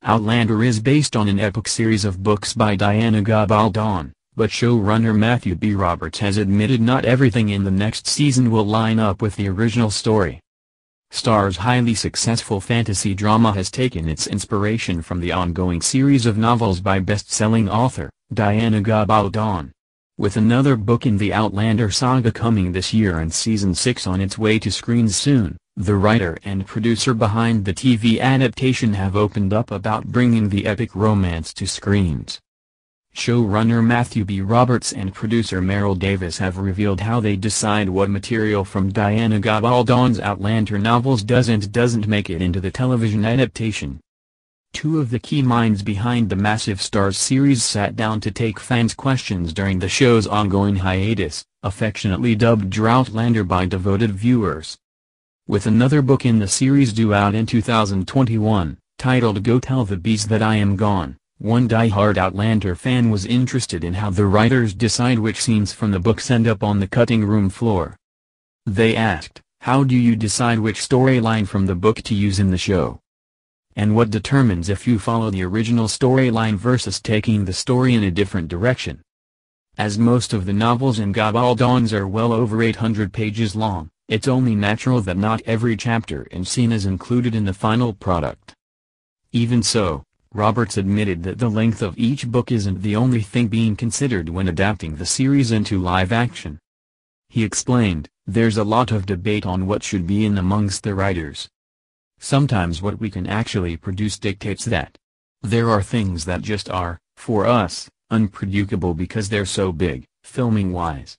Outlander is based on an epic series of books by Diana Gabaldon, but showrunner Matthew B. Roberts has admitted not everything in the next season will line up with the original story. Starz' highly successful fantasy drama has taken its inspiration from the ongoing series of novels by best-selling author, Diana Gabaldon. With another book in the Outlander saga coming this year and Season 6 on its way to screens soon, the writer and producer behind the TV adaptation have opened up about bringing the epic romance to screens. Showrunner Matthew B. Roberts and producer Meryl Davis have revealed how they decide what material from Diana Gabaldon's Outlander novels doesn't make it into the television adaptation. Two of the key minds behind the massive Starz series sat down to take fans' questions during the show's ongoing hiatus, affectionately dubbed Outlander by devoted viewers. With another book in the series due out in 2021, titled Go Tell the Bees That I Am Gone, one die-hard Outlander fan was interested in how the writers decide which scenes from the books end up on the cutting room floor. They asked, "How do you decide which storyline from the book to use in the show? And what determines if you follow the original storyline versus taking the story in a different direction?" As most of the novels in Gabaldon's are well over 800 pages long, it's only natural that not every chapter and scene is included in the final product. Even so, Roberts admitted that the length of each book isn't the only thing being considered when adapting the series into live action. He explained, "There's a lot of debate on what should be in amongst the writers. Sometimes what we can actually produce dictates that. There are things that just are, for us, unproducible because they're so big, filming-wise.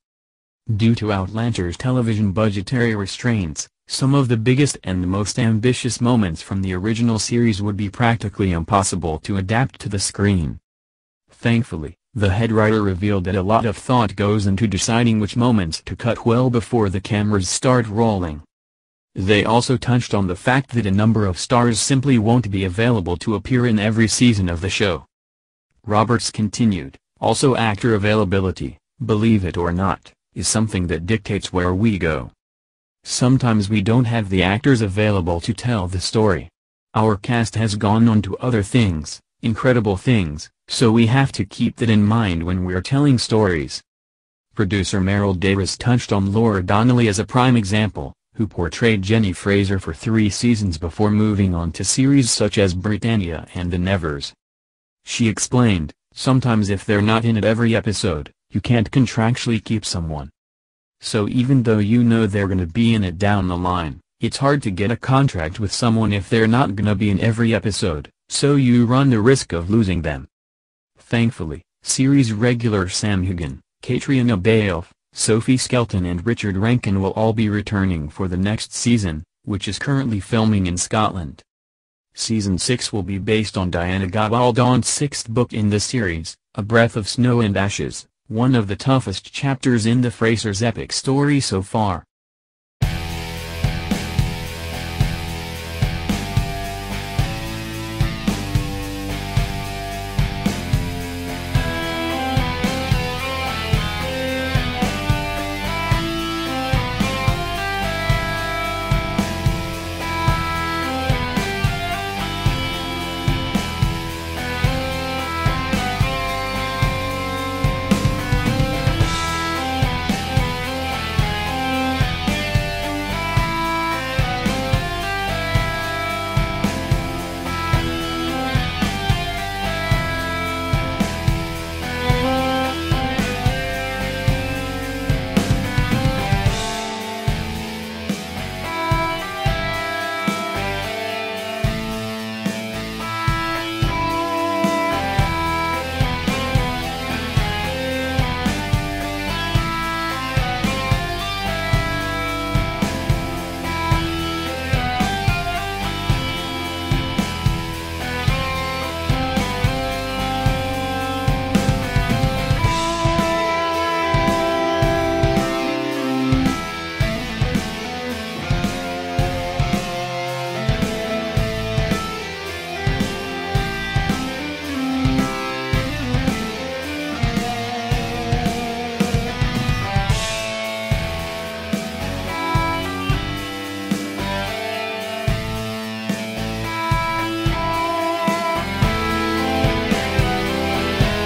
Due to Outlander's television budgetary restraints, some of the biggest and most ambitious moments from the original series would be practically impossible to adapt to the screen." Thankfully, the head writer revealed that a lot of thought goes into deciding which moments to cut well before the cameras start rolling. They also touched on the fact that a number of stars simply won't be available to appear in every season of the show. Roberts continued, "Also actor availability, believe it or not, is something that dictates where we go. Sometimes we don't have the actors available to tell the story. Our cast has gone on to other things, incredible things, so we have to keep that in mind when we're telling stories." Producer Meryl Davis touched on Laura Donnelly as a prime example, who portrayed Jenny Fraser for 3 seasons before moving on to series such as Britannia and The Nevers. She explained, "Sometimes if they're not in it every episode, you can't contractually keep someone. So even though you know they're gonna be in it down the line, it's hard to get a contract with someone if they're not gonna be in every episode, so you run the risk of losing them." Thankfully, series regular Sam Hagen, Catriona Balfe, Sophie Skelton and Richard Rankin will all be returning for the next season, which is currently filming in Scotland. Season 6 will be based on Diana Gabaldon's 6th book in the series, A Breath of Snow and Ashes, one of the toughest chapters in the Frasers' epic story so far.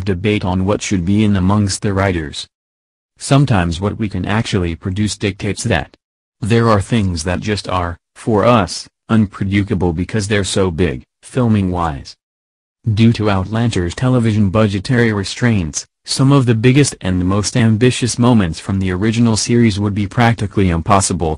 have debate on what should be in amongst the writers. Sometimes what we can actually produce dictates that. There are things that just are, for us, unproducible because they're so big, filming-wise. Due to Outlander's television budgetary restraints, some of the biggest and most ambitious moments from the original series would be practically impossible,